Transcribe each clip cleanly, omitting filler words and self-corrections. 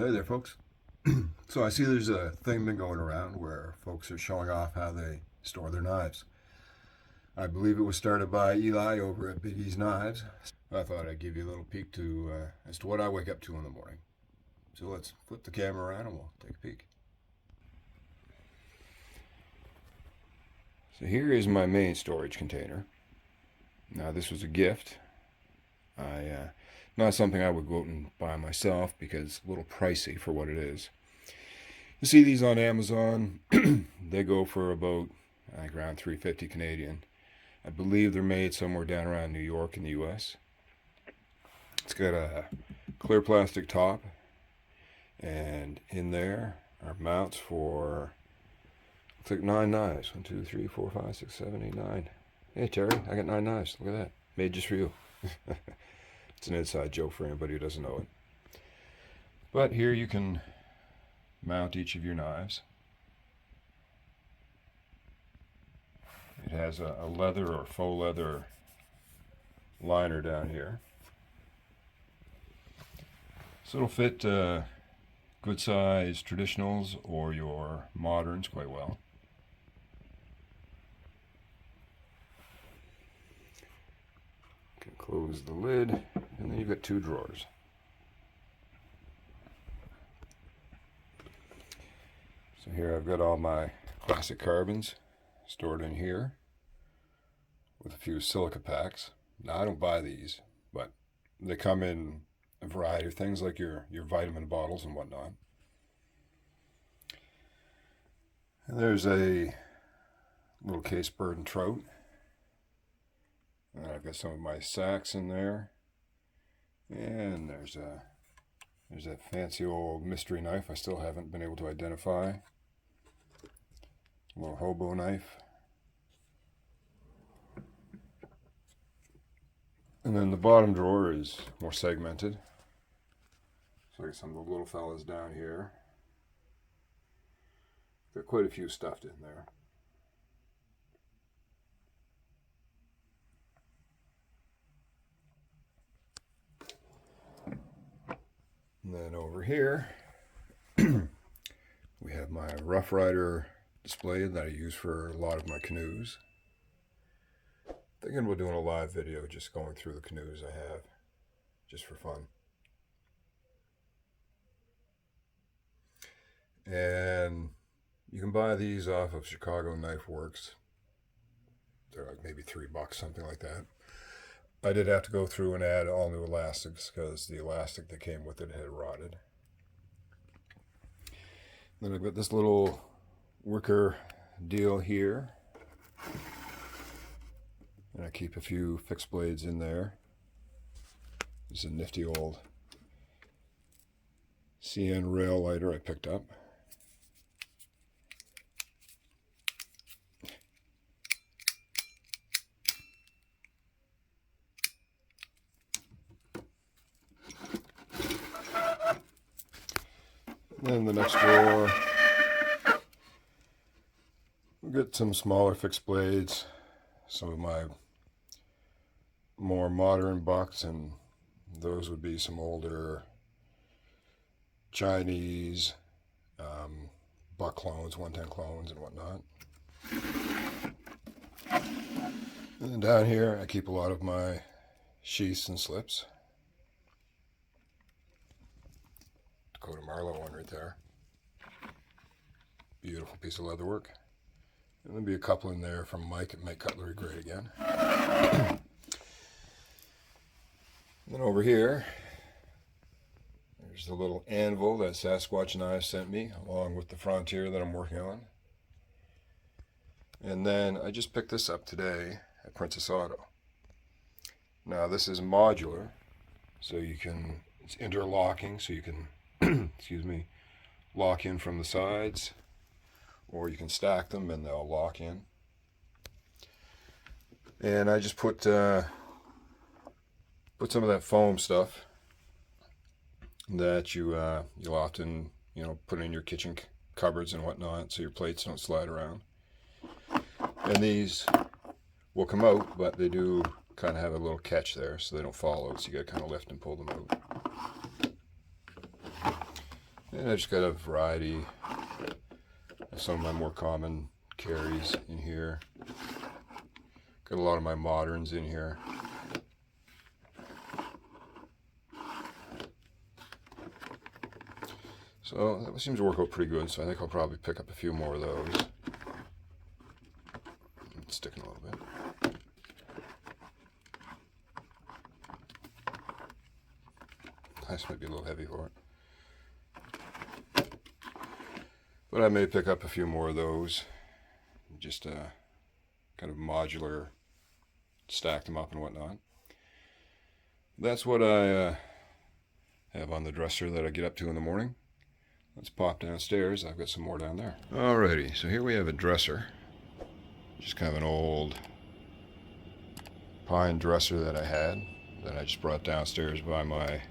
Hey there, folks. So I see there's a thing been going around where folks are showing off how they store their knives. I believe it was started by Eli over at Big E's Knives. I thought I'd give you a little peek as to what I wake up to in the morning. So let's flip the camera around and we'll take a peek. So here is my main storage container. Now this was a gift. Not something I would go out and buy myself because it's a little pricey for what it is. You see these on Amazon. They go for about, I think, around $3.50 Canadian. I believe they're made somewhere down around New York in the US. It's got a clear plastic top, and in there are mounts for, looks like 9 knives. 1, 2, 3, 4, 5, 6, 7, 8, 9. Hey Terry, I got 9 knives. Look at that. Made just for you. It's an inside joke for anybody who doesn't know it. But here you can mount each of your knives. It has a leather or faux leather liner down here. So it'll fit good size traditionals or your moderns quite well. Can close the lid, and then you've got 2 drawers. So here I've got all my classic carbons stored in here with a few silica packs. Now I don't buy these, but they come in a variety of things like your vitamin bottles and whatnot. And there's a little case bird and trout. And I've got some of my sacks in there. And there's that fancy old mystery knife I still haven't been able to identify. A little hobo knife. And then the bottom drawer is more segmented. So I got some of the little fellas down here. Got quite a few stuffed in there. And then over here, we have my Rough Rider display that I use for a lot of my canoes. Thinking about doing a live video just going through the canoes I have, just for fun. And you can buy these off of Chicago Knife Works. They're like maybe $3, something like that. I did have to go through and add all new elastics because the elastic that came with it had rotted. Then I've got this little wicker deal here. And I keep a few fixed blades in there. This is a nifty old CN rail lighter I picked up. Then the next drawer, we'll get some smaller fixed blades, some of my more modern bucks, and those would be some older Chinese buck clones, 110 clones and whatnot. And then down here I keep a lot of my sheaths and slips. Dakota Marlowe one right there. Beautiful piece of leather work. And there'll be a couple in there from Mike at Make Cutlery Great Again. And then over here, there's the little anvil that Sasquatch Knives sent me, along with the Frontier that I'm working on. And then I just picked this up today at Princess Auto. Now this is modular, so it's interlocking, so you can excuse me, lock in from the sides, or you can stack them and they'll lock in. And I just put some of that foam stuff that you'll often put in your kitchen cupboards and whatnot, so your plates don't slide around. And these will come out, but they do kind of have a little catch there, so they don't fall out. So you got to kind of lift and pull them out. And I just got a variety of some of my more common carries in here. Got a lot of my moderns in here. So that seems to work out pretty good, so I think I'll probably pick up a few more of those. It's sticking a little bit. This might be a little heavy for it. But I may pick up a few more of those. Just kind of modular, stack them up and whatnot. That's what I have on the dresser that I get up to in the morning. Let's pop downstairs. I've got some more down there. Alrighty, so here we have a dresser. Just kind of an old pine dresser that I had that I just brought downstairs by my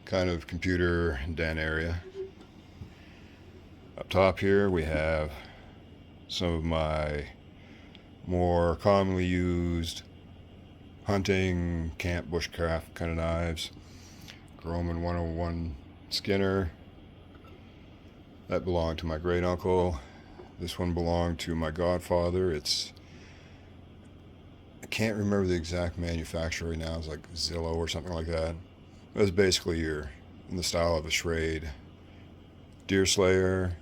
kind of computer den area. Up top here we have some of my more commonly used hunting, camp, bushcraft kind of knives. Groman 101 Skinner. That belonged to my great uncle. This one belonged to my godfather. I can't remember the exact manufacturer right now. It's like Zillow or something like that. It was basically in the style of a Schrade deer slayer.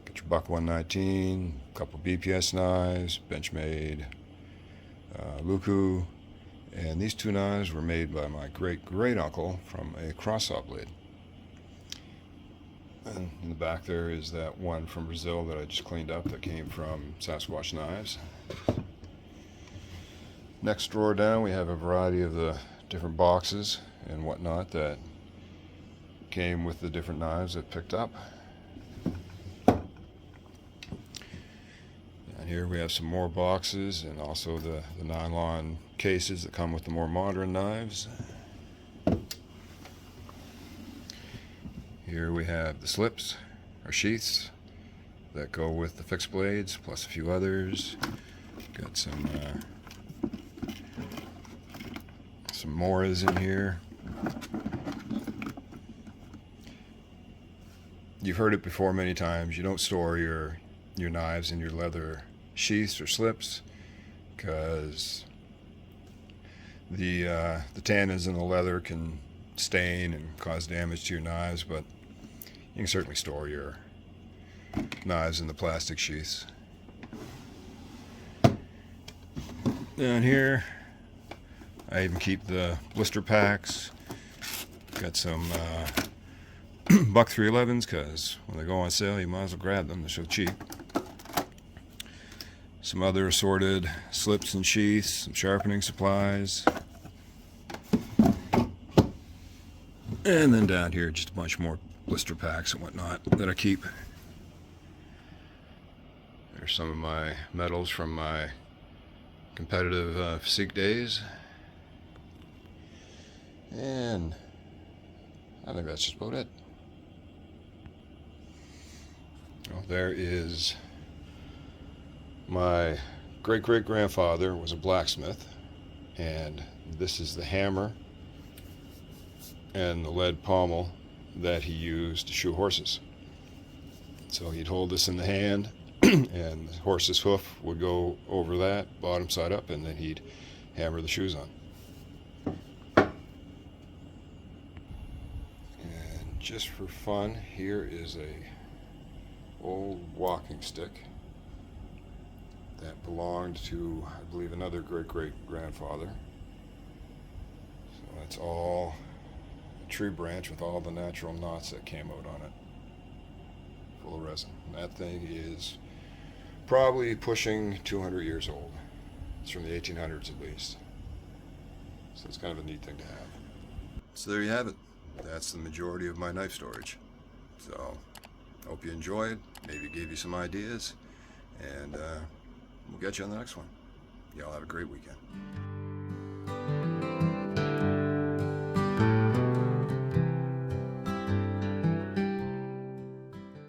Get your buck 119, a couple BPS knives, Benchmade, Luku, and these two knives were made by my great uncle from a cross-saw blade. And in the back there is that one from Brazil that I just cleaned up that came from Sasquatch Knives. Next drawer down we have a variety of the different boxes and whatnot that came with the different knives I picked up. And here we have some more boxes and also the nylon cases that come with the more modern knives. Here we have the slips, or sheaths, that go with the fixed blades, plus a few others. Got some Moras in here. You've heard it before many times. You don't store your knives in your leather sheaths or slips because the tannins in the leather can stain and cause damage to your knives, but you can certainly store your knives in the plastic sheaths. Down here, I even keep the blister packs. Got some buck 311s because when they go on sale, you might as well grab them. They're so cheap. Some other assorted slips and sheaths, some sharpening supplies. And then down here, just a bunch more blister packs and whatnot that I keep. There's some of my medals from my competitive physique days. And I think that's just about it. Well, there is my great-great-grandfather was a blacksmith, and this is the hammer and the lead pommel that he used to shoe horses. So he'd hold this in the hand and the horse's hoof would go over that, bottom side up, and then he'd hammer the shoes on. And just for fun, here is a old walking stick that belonged to, I believe, another great-great-grandfather. So that's all a tree branch with all the natural knots that came out on it, full of resin. And that thing is probably pushing 200 years old. It's from the 1800s at least. So it's kind of a neat thing to have. So there you have it. That's the majority of my knife storage. So hope you enjoyed, maybe gave you some ideas, and we'll get you on the next one. Y'all have a great weekend.